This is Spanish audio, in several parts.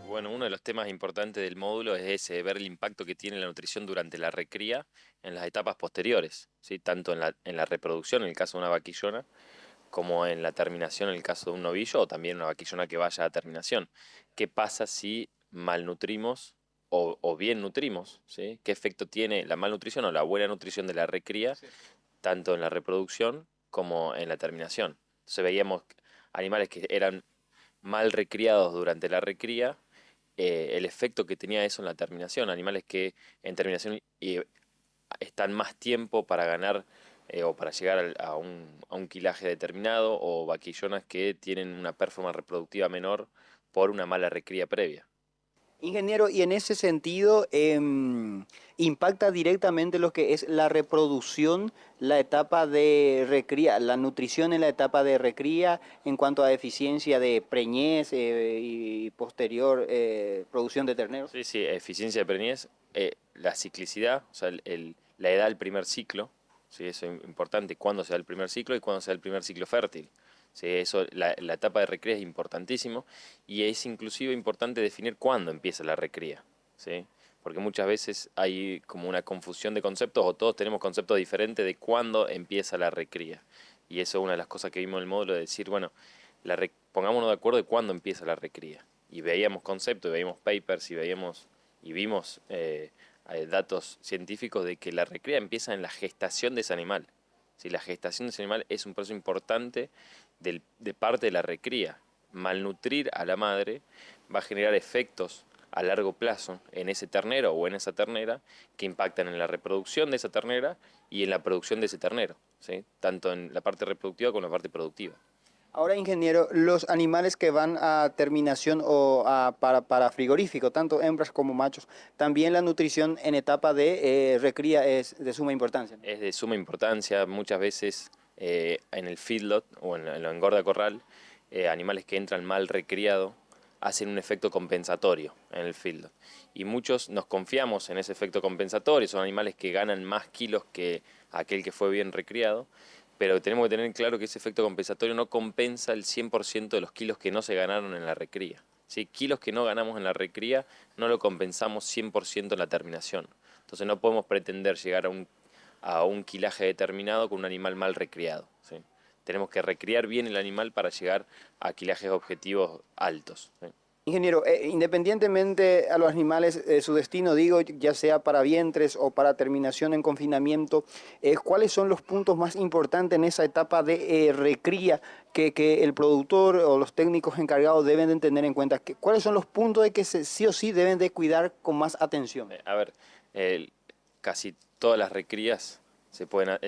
Bueno, uno de los temas importantes del módulo es ese, ver el impacto que tiene la nutrición durante la recría en las etapas posteriores, ¿sí? Tanto en la reproducción, en el caso de una vaquillona, como en la terminación, en el caso de un novillo, o también una vaquillona que vaya a terminación. ¿Qué pasa si malnutrimos o bien nutrimos? ¿Sí? ¿Qué efecto tiene la malnutrición o la buena nutrición de la recría, tanto en la reproducción como en la terminación? Entonces veíamos animales que eran mal recriados durante la recría, el efecto que tenía eso en la terminación. Animales que en terminación están más tiempo para ganar o para llegar a un quilaje determinado, o vaquillonas que tienen una performance reproductiva menor por una mala recría previa. Ingeniero, y en ese sentido, impacta directamente lo que es la reproducción, la etapa de recría, la nutrición en la etapa de recría en cuanto a eficiencia de preñez y posterior producción de terneros. Sí, sí, eficiencia de preñez, la ciclicidad, o sea, la edad del primer ciclo, ¿sí? Eso es importante, cuándo se da el primer ciclo y cuándo se da el primer ciclo fértil. Sí, eso, la etapa de recría es importantísimo, y es inclusive importante definir cuándo empieza la recría, ¿sí? Porque muchas veces hay como una confusión de conceptos, o todos tenemos conceptos diferentes de cuándo empieza la recría. Y eso es una de las cosas que vimos en el módulo, de decir, bueno, pongámonos de acuerdo de cuándo empieza la recría. Y veíamos conceptos, y veíamos papers, y vimos datos científicos de que la recría empieza en la gestación de ese animal. Si la gestación de ese animal es un proceso importante de parte de la recría. Malnutrir a la madre va a generar efectos a largo plazo en ese ternero o en esa ternera, que impactan en la reproducción de esa ternera y en la producción de ese ternero, ¿sí? Tanto en la parte reproductiva como en la parte productiva. Ahora, ingeniero, los animales que van a terminación o para frigorífico, tanto hembras como machos, también la nutrición en etapa de recría es de suma importancia, ¿no? Es de suma importancia. Muchas veces en el feedlot o en la engorda corral, animales que entran mal recriados hacen un efecto compensatorio en el feedlot. Y muchos nos confiamos en ese efecto compensatorio, son animales que ganan más kilos que aquel que fue bien recriado, pero tenemos que tener claro que ese efecto compensatorio no compensa el 100% de los kilos que no se ganaron en la recría. ¿Sí? Kilos que no ganamos en la recría no lo compensamos 100% en la terminación. Entonces no podemos pretender llegar a un quilaje determinado con un animal mal recriado, ¿sí? Tenemos que recriar bien el animal para llegar a quilajes objetivos altos, ¿sí? Ingeniero, independientemente a los animales, su destino, digo, ya sea para vientres o para terminación en confinamiento, ¿cuáles son los puntos más importantes en esa etapa de recría que el productor o los técnicos encargados deben de tener en cuenta? ¿Cuáles son los puntos de que sí o sí deben de cuidar con más atención? A ver, casi todas las recrías se pueden,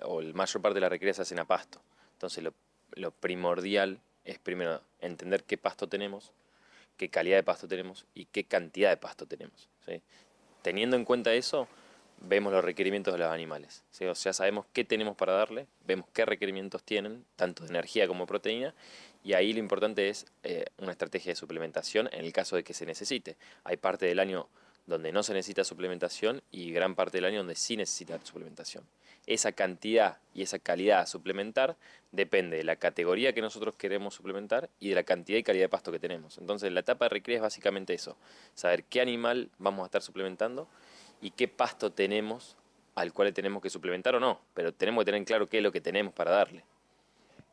o el mayor parte de las recrías se hacen a pasto. Entonces lo primordial es primero entender qué pasto tenemos, qué calidad de pasto tenemos y qué cantidad de pasto tenemos, ¿sí? Teniendo en cuenta eso, vemos los requerimientos de los animales, ¿sí? O sea, sabemos qué tenemos para darle, vemos qué requerimientos tienen, tanto de energía como proteína, y ahí lo importante es una estrategia de suplementación en el caso de que se necesite. Hay parte del año donde no se necesita suplementación y gran parte del año donde sí necesita suplementación. Esa cantidad y esa calidad a suplementar depende de la categoría que nosotros queremos suplementar y de la cantidad y calidad de pasto que tenemos. Entonces la etapa de recría es básicamente eso, saber qué animal vamos a estar suplementando y qué pasto tenemos al cual le tenemos que suplementar o no, pero tenemos que tener claro qué es lo que tenemos para darle.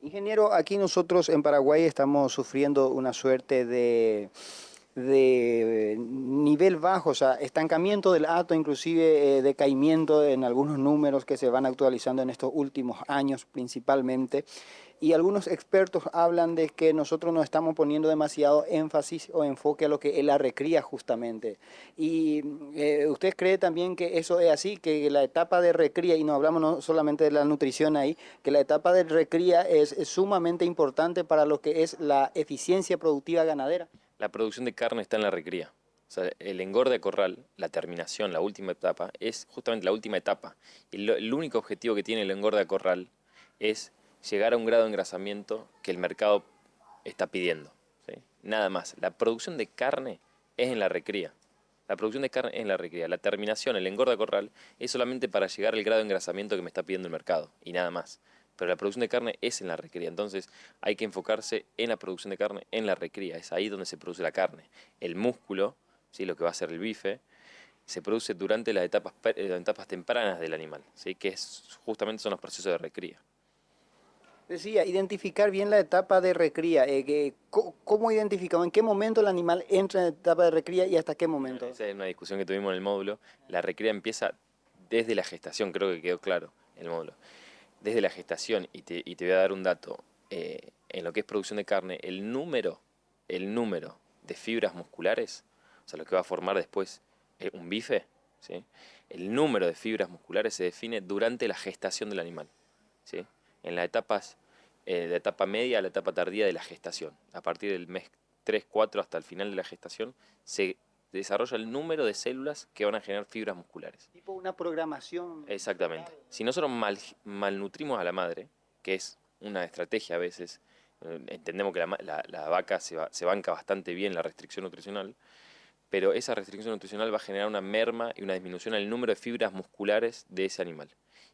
Ingeniero, aquí nosotros en Paraguay estamos sufriendo una suerte de nivel bajo, o sea, estancamiento del hato, inclusive decaimiento en algunos números que se van actualizando en estos últimos años principalmente. Y algunos expertos hablan de que nosotros nos estamos poniendo demasiado énfasis o enfoque a lo que es la recría justamente. Y usted cree también que eso es así, que la etapa de recría, y no hablamos no solamente de la nutrición ahí, que la etapa de recría es sumamente importante para lo que es la eficiencia productiva ganadera. La producción de carne está en la recría. O sea, el engorde a corral, la terminación, la última etapa, es justamente la última etapa. Y el único objetivo que tiene el engorde a corral es llegar a un grado de engrasamiento que el mercado está pidiendo, ¿sí? Nada más. La producción de carne es en la recría. La producción de carne es en la recría. La terminación, el engorde a corral, es solamente para llegar al grado de engrasamiento que me está pidiendo el mercado. Y nada más. pero la producción de carne es en la recría. Entonces hay que enfocarse en la producción de carne en la recría. Es ahí donde se produce la carne. El músculo, ¿sí? Lo que va a ser el bife, se produce durante las etapas tempranas del animal, ¿sí? Que justamente son los procesos de recría. Decía, identificar bien la etapa de recría. ¿Cómo identificamos? ¿En qué momento el animal entra en la etapa de recría y hasta qué momento? Esa es una discusión que tuvimos en el módulo. La recría empieza desde la gestación, creo que quedó claro en el módulo. Desde la gestación, y te voy a dar un dato, en lo que es producción de carne, el número de fibras musculares, o sea, lo que va a formar después un bife, ¿sí? El número de fibras musculares se define durante la gestación del animal, ¿sí? En las etapas, la etapa media a la etapa tardía de la gestación. A partir del mes 3 4 hasta el final de la gestación, se desarrolla el número de células que van a generar fibras musculares. Tipo una programación. Exactamente. Si nosotros malnutrimos a la madre, que es una estrategia a veces, entendemos que la vaca se banca bastante bien la restricción nutricional, pero esa restricción nutricional va a generar una merma y una disminución en el número de fibras musculares de ese animal.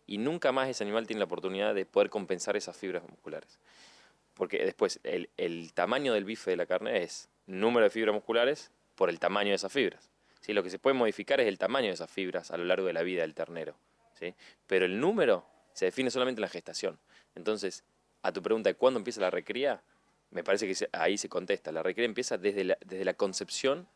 Y nunca más ese animal tiene la oportunidad de poder compensar esas fibras musculares. Porque después el tamaño del bife de la carne es número de fibras musculares por el tamaño de esas fibras. ¿Sí? Lo que se puede modificar es el tamaño de esas fibras a lo largo de la vida del ternero. ¿Sí? Pero el número se define solamente en la gestación. Entonces, a tu pregunta de cuándo empieza la recría, me parece que ahí se contesta. La recría empieza desde la concepción